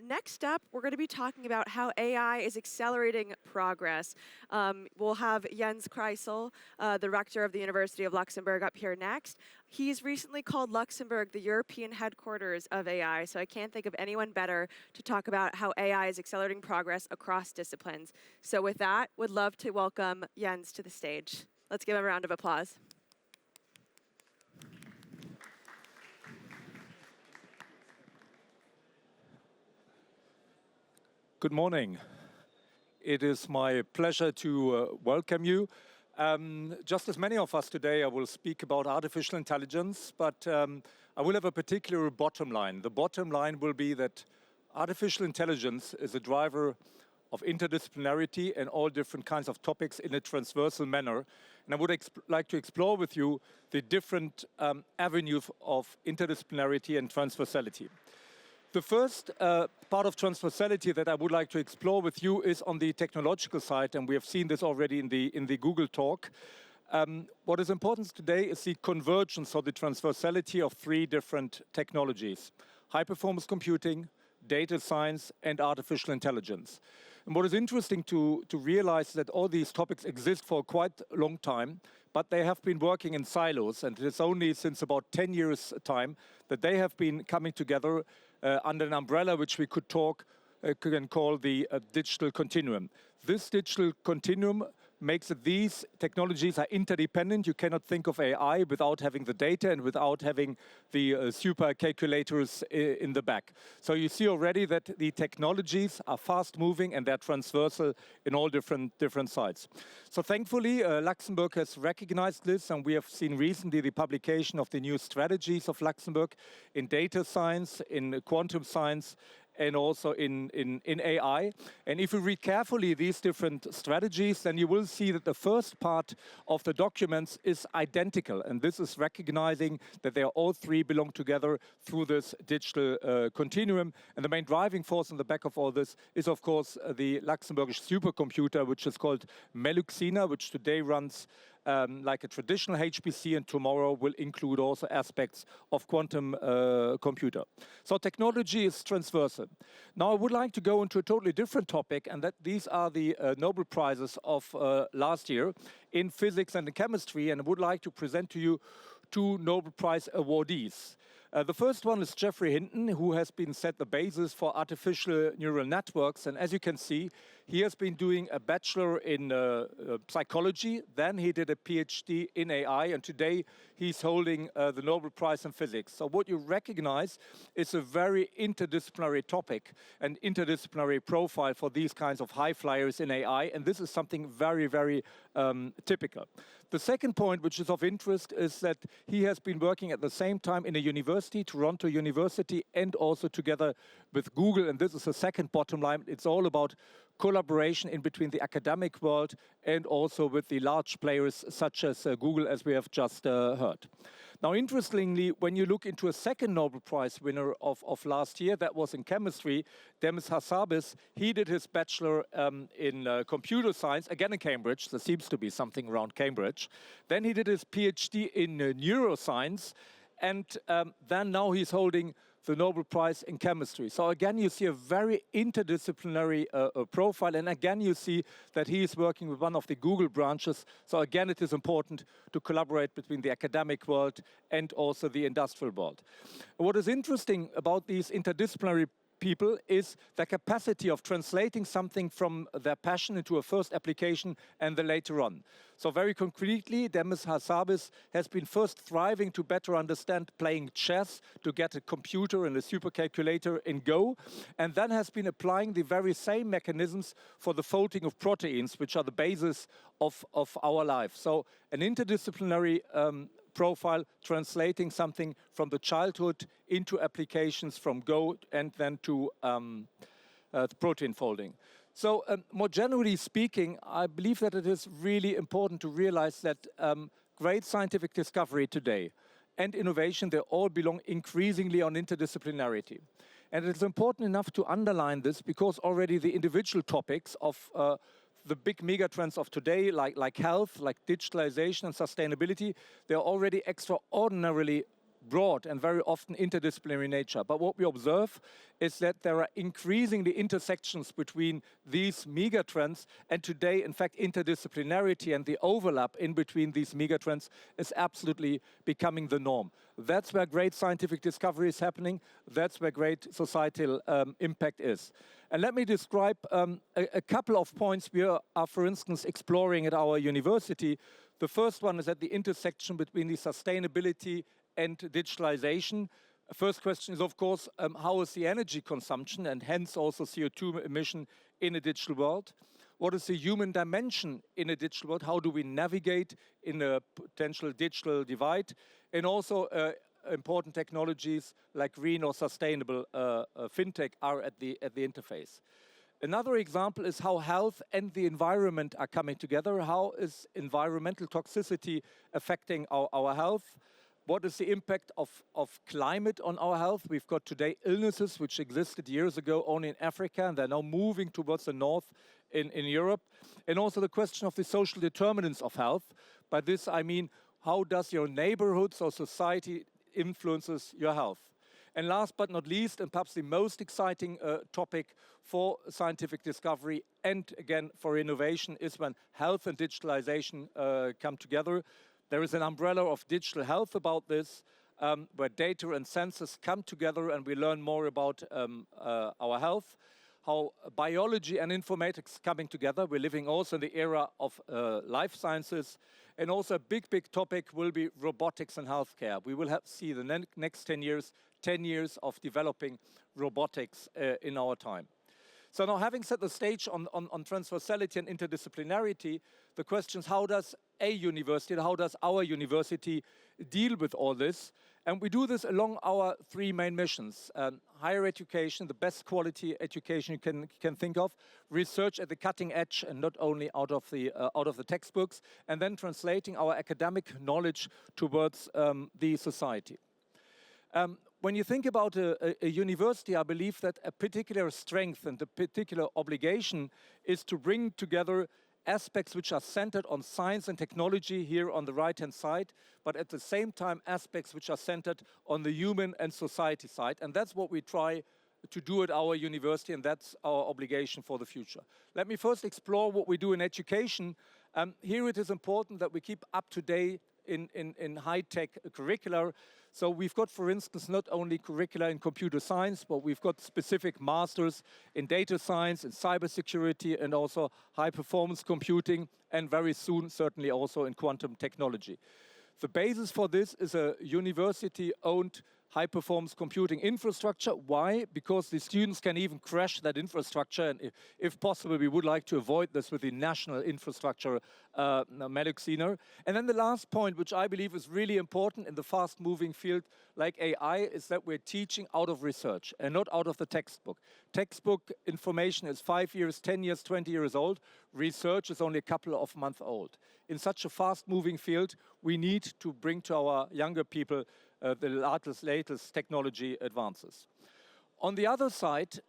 Next up, we're going to be talking about how AI is accelerating progress. We'll have Jens Kreisel, the Rector of the University of Luxembourg, up here next. He's recently called Luxembourg the European headquarters of AI, so I can't think of anyone better to talk about how AI is accelerating progress across disciplines. So with that, would love to welcome Jens to the stage. Let's give him a round of applause. Good morning. It is my pleasure to welcome you. Just as many of us today, I will speak about artificial intelligence, but I will have a particular bottom line. The bottom line will be that artificial intelligence is a driver of interdisciplinarity and all different kinds of topics in a transversal manner. And I would like to explore with you the different avenues of interdisciplinarity and transversality. The first part of transversality that I would like to explore with you is on the technological side, and we have seen this already in the Google talk. What is important today is the convergence or the transversality of three different technologies: high-performance computing, data science, and artificial intelligence. And what is interesting to realize that all these topics exist for quite a long time, but they have been working in silos, and it is only since about 10 years' time that they have been coming together under an umbrella which we could call the digital continuum. This digital continuum makes it these technologies are interdependent. You cannot think of AI without having the data and without having the super calculators in the back. So you see already that the technologies are fast moving and they're transversal in all different sides. So thankfully, Luxembourg has recognized this, and we have seen recently the publication of the new strategies of Luxembourg in data science, in quantum science, and also in AI. And if you read carefully these different strategies, then you will see that the first part of the documents is identical. And this is recognizing that they all three belong together through this digital continuum. And the main driving force in the back of all this is, of course, the Luxembourgish supercomputer, which is called Meluxina, which today runs like a traditional HPC, and tomorrow will include also aspects of quantum computer. So technology is transversal. Now I would like to go into a totally different topic, and that these are the Nobel Prizes of last year in physics and in chemistry, and I would like to present to you two Nobel Prize awardees. The first one is Geoffrey Hinton, who has been set the basis for artificial neural networks. And as you can see, he has been doing a bachelor in psychology. Then he did a PhD in AI. And today he's holding the Nobel Prize in Physics. So what you recognize is a very interdisciplinary topic and interdisciplinary profile for these kinds of high flyers in AI. And this is something very, very typical. The second point, which is of interest, is that he has been working at the same time in a university, Toronto University, and also together with Google. And this is the second bottom line. It's all about collaboration in between the academic world and also with the large players such as Google, as we have just heard. Now, interestingly, when you look into a second Nobel Prize winner of last year, that was in chemistry, Demis Hassabis, he did his bachelor in computer science, again in Cambridge. There seems to be something around Cambridge. Then he did his PhD in neuroscience, and then now he's holding the Nobel Prize in chemistry. So again, you see a very interdisciplinary profile, and again, you see that he is working with one of the Google branches. So again, it is important to collaborate between the academic world and also the industrial world. What is interesting about these interdisciplinary people is the capacity of translating something from their passion into a first application and then later on. So very concretely, Demis Hassabis has been first thriving to better understand playing chess, to get a computer and a supercalculator in Go, and then has been applying the very same mechanisms for the folding of proteins, which are the basis of our life. So an interdisciplinary profile translating something from the childhood into applications from Go and then to protein folding. So more generally speaking, I believe that it is really important to realize that great scientific discovery today and innovation, they all belong increasingly on interdisciplinarity. And it's important enough to underline this because already the individual topics of the big megatrends of today, like health, like digitalization and sustainability, they're already extraordinarily broad and very often interdisciplinary nature. But what we observe is that there are increasingly intersections between these megatrends, and today, in fact, interdisciplinarity and the overlap in between these megatrends is absolutely becoming the norm. That's where great scientific discovery is happening. That's where great societal impact is. And let me describe a couple of points we are, for instance, exploring at our university. The first one is at the intersection between the sustainability and digitalization. First question is, of course, how is the energy consumption and hence also CO2 emission in a digital world? What is the human dimension in a digital world? How do we navigate in a potential digital divide? And also important technologies like green or sustainable fintech are at the interface. Another example is how health and the environment are coming together. How is environmental toxicity affecting our health? What is the impact of climate on our health? We've got today illnesses which existed years ago only in Africa, and they're now moving towards the north in Europe. And also the question of the social determinants of health. By this I mean, how does your neighborhoods or society influences your health? And last but not least, and perhaps the most exciting topic for scientific discovery and again for innovation is when health and digitalization come together. There is an umbrella of digital health about this, where data and sensors come together and we learn more about our health, how biology and informatics coming together. We're living also in the era of life sciences. And also a big topic will be robotics and healthcare. We will see the next 10 years of developing robotics in our time. So now, having set the stage on transversality and interdisciplinarity, the question is, how does a university, how does our university deal with all this? And we do this along our three main missions: higher education, the best quality education you can think of; research at the cutting edge and not only out of the textbooks; and then translating our academic knowledge towards the society. When you think about a university, I believe that a particular strength and a particular obligation is to bring together aspects which are centered on science and technology here on the right-hand side, but at the same time aspects which are centered on the human and society side. And that's what we try to do at our university, and that's our obligation for the future. Let me first explore what we do in education. Here it is important that we keep up to date in high-tech curricula. So we've got, for instance, not only curricula in computer science, but we've got specific masters in data science, in cybersecurity, and also high-performance computing, and very soon, certainly also in quantum technology. The basis for this is a university-owned high-performance computing infrastructure. Why? Because the students can even crash that infrastructure, and if possible, we would like to avoid this with the national infrastructure Meluxiner. And then the last point, which I believe is really important in the fast-moving field like AI, is that we're teaching out of research and not out of the textbook. Textbook information is 5 years, 10 years, 20 years old. Research is only a couple of months old. In such a fast-moving field, we need to bring to our younger people the latest technology advances. On the other side,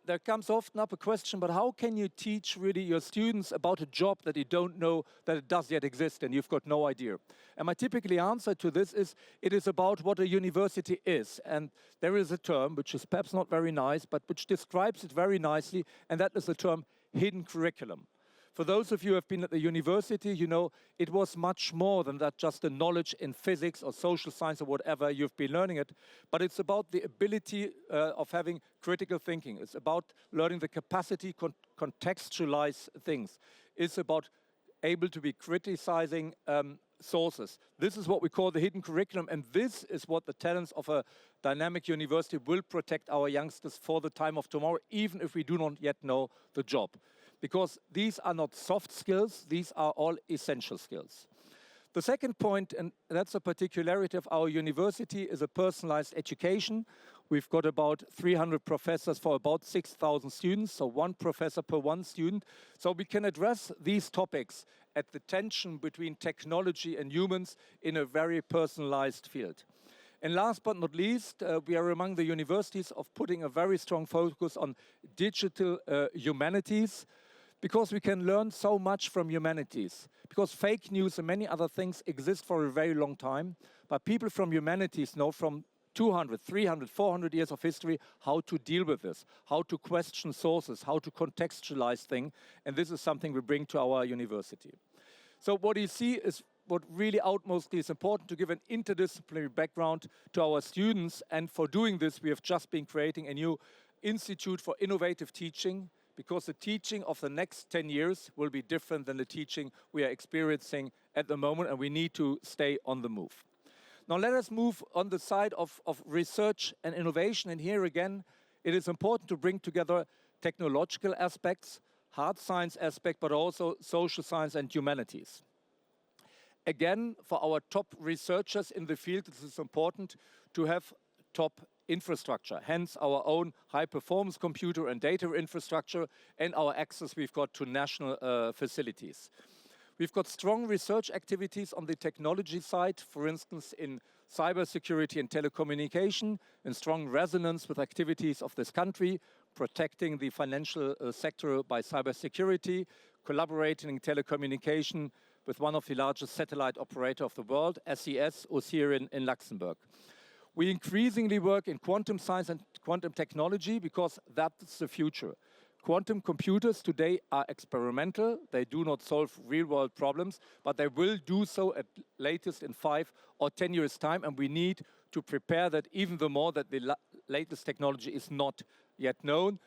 there comes often up a question, but how can you teach really your students about a job that you don't know that it does yet exist and you've got no idea? And my typical answer to this is, it is about what a university is. And there is a term, which is perhaps not very nice, but which describes it very nicely, and that is the term hidden curriculum. For those of you who have been at the university, you know it was much more than that, just the knowledge in physics or social science or whatever you've been learning it. But it's about the ability of having critical thinking. It's about learning the capacity to contextualize things. It's about able to be criticizing sources. This is what we call the hidden curriculum, and this is what the talents of a dynamic university will protect our youngsters for the time of tomorrow, even if we do not yet know the job. Because these are not soft skills, these are all essential skills. The second point, and that's a particularity of our university, is a personalized education. We've got about 300 professors for about 6,000 students, so one professor per one student. So we can address these topics at the tension between technology and humans in a very personalized field. And last but not least, we are among the universities of putting a very strong focus on digital humanities, because we can learn so much from humanities. Because fake news and many other things exist for a very long time. but people from humanities know from 200, 300, 400 years of history how to deal with this, how to question sources, how to contextualize things, and this is something we bring to our university. So what you see is what really utmostly is important, to give an interdisciplinary background to our students, and for doing this we have just been creating a new Institute for Innovative Teaching, because the teaching of the next 10 years will be different than the teaching we are experiencing at the moment, and we need to stay on the move. Now let us move on the side of research and innovation, and here again it is important to bring together technological aspects, hard science aspect, but also social science and humanities. Again, for our top researchers in the field, it is important to have top infrastructure, hence our own high-performance computer and data infrastructure and our access we've got to national facilities. We've got strong research activities on the technology side, for instance, in cybersecurity and telecommunication, in strong resonance with activities of this country, protecting the financial sector by cybersecurity, collaborating in telecommunication with one of the largest satellite operators of the world, SES, who's here in Luxembourg. We increasingly work in quantum science and quantum technology because that's the future. Quantum computers today are experimental. They do not solve real-world problems, but they will do so at latest in 5 or 10 years' time, and we need to prepare that even the more that the latest technology is not yet known.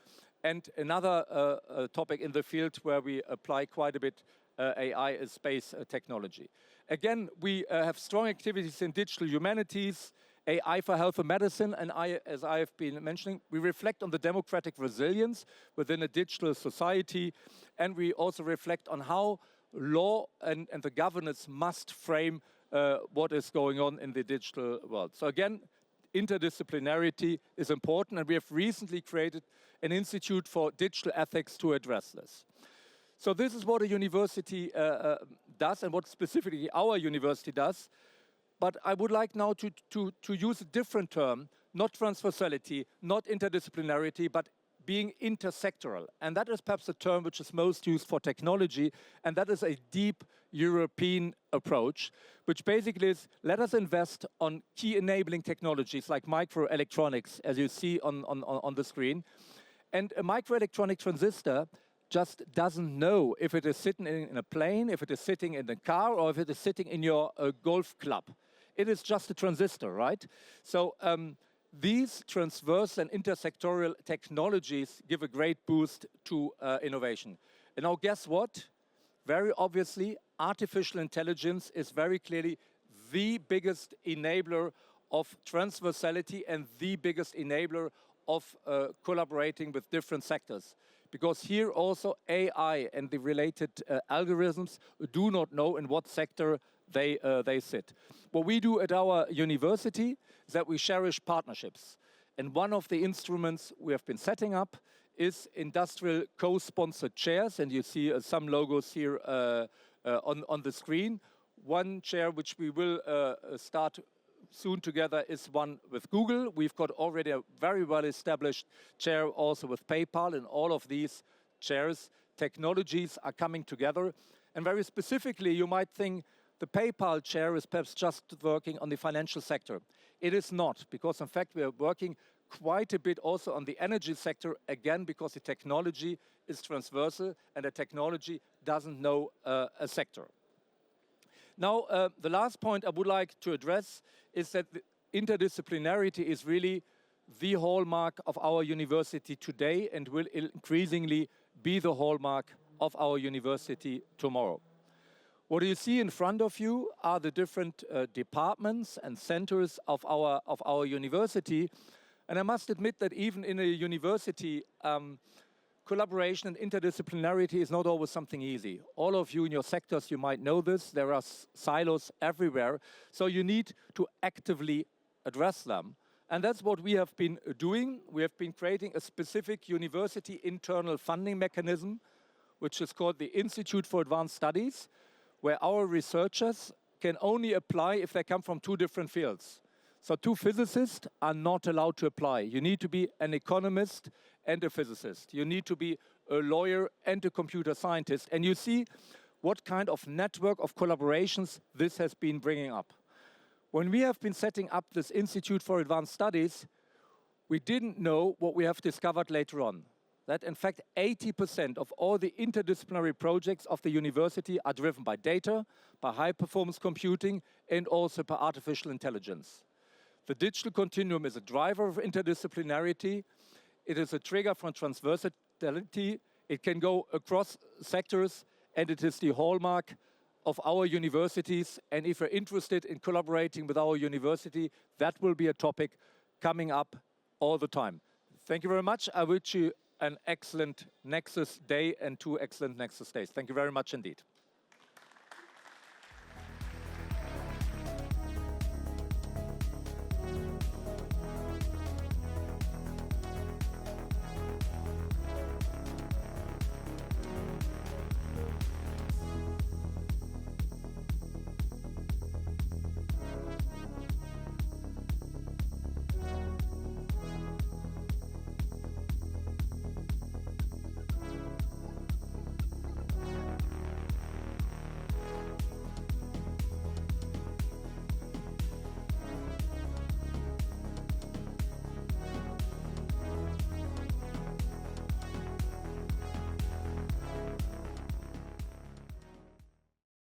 And another topic in the field where we apply quite a bit AI is space technology. Again, we have strong activities in digital humanities, AI for health and medicine, and as I have been mentioning, we reflect on the democratic resilience within a digital society, and we also reflect on how law and the governance must frame what is going on in the digital world. So again, interdisciplinarity is important, and we have recently created an institute for digital ethics to address this. So this is what a university does, and what specifically our university does. But I would like now to use a different term, not transversality, not interdisciplinarity, but being intersectoral. And that is perhaps the term which is most used for technology, and that is a deep European approach, which basically is, let us invest on key enabling technologies like microelectronics, as you see on the screen. And a microelectronic transistor just doesn't know if it is sitting in a plane, if it is sitting in a car, or if it is sitting in your golf club. It is just a transistor, right? So these transverse and intersectorial technologies give a great boost to innovation. And now guess what? Very obviously, artificial intelligence is very clearly the biggest enabler of transversality and the biggest enabler of collaborating with different sectors. Because here also AI and the related algorithms do not know in what sector they sit. What we do at our university is that we cherish partnerships. And one of the instruments we have been setting up is industrial co-sponsored chairs. And you see some logos here on the screen. One chair which we will start soon together is one with Google. We've got already a very well-established chair also with PayPal. In all of these chairs, technologies are coming together. And very specifically, you might think the PayPal chair is perhaps just working on the financial sector. It is not, because in fact we are working quite a bit also on the energy sector, again, because the technology is transversal and the technology doesn't know a sector. Now, the last point I would like to address is that the interdisciplinarity is really the hallmark of our university today and will increasingly be the hallmark of our university tomorrow. What you see in front of you are the different departments and centers of our university. And I must admit that even in a university, collaboration and interdisciplinarity is not always something easy. All of you in your sectors, you might know this. There are silos everywhere. So you need to actively address them. And that's what we have been doing. We have been creating a specific university internal funding mechanism, which is called the Institute for Advanced Studies, where our researchers can only apply if they come from 2 different fields. So 2 physicists are not allowed to apply. You need to be an economist and a physicist. You need to be a lawyer and a computer scientist. And you see what kind of network of collaborations this has been bringing up. When we have been setting up this Institute for Advanced Studies, we didn't know what we have discovered later on. That in fact 80% of all the interdisciplinary projects of the university are driven by data, by high performance computing, and also by artificial intelligence. The digital continuum is a driver of interdisciplinarity. It is a trigger for transversality. It can go across sectors, and it is the hallmark of our universities. And if you're interested in collaborating with our university, that will be a topic coming up all the time. Thank you very much. I wish you an excellent Nexus day and 2 excellent Nexus days. Thank you very much indeed.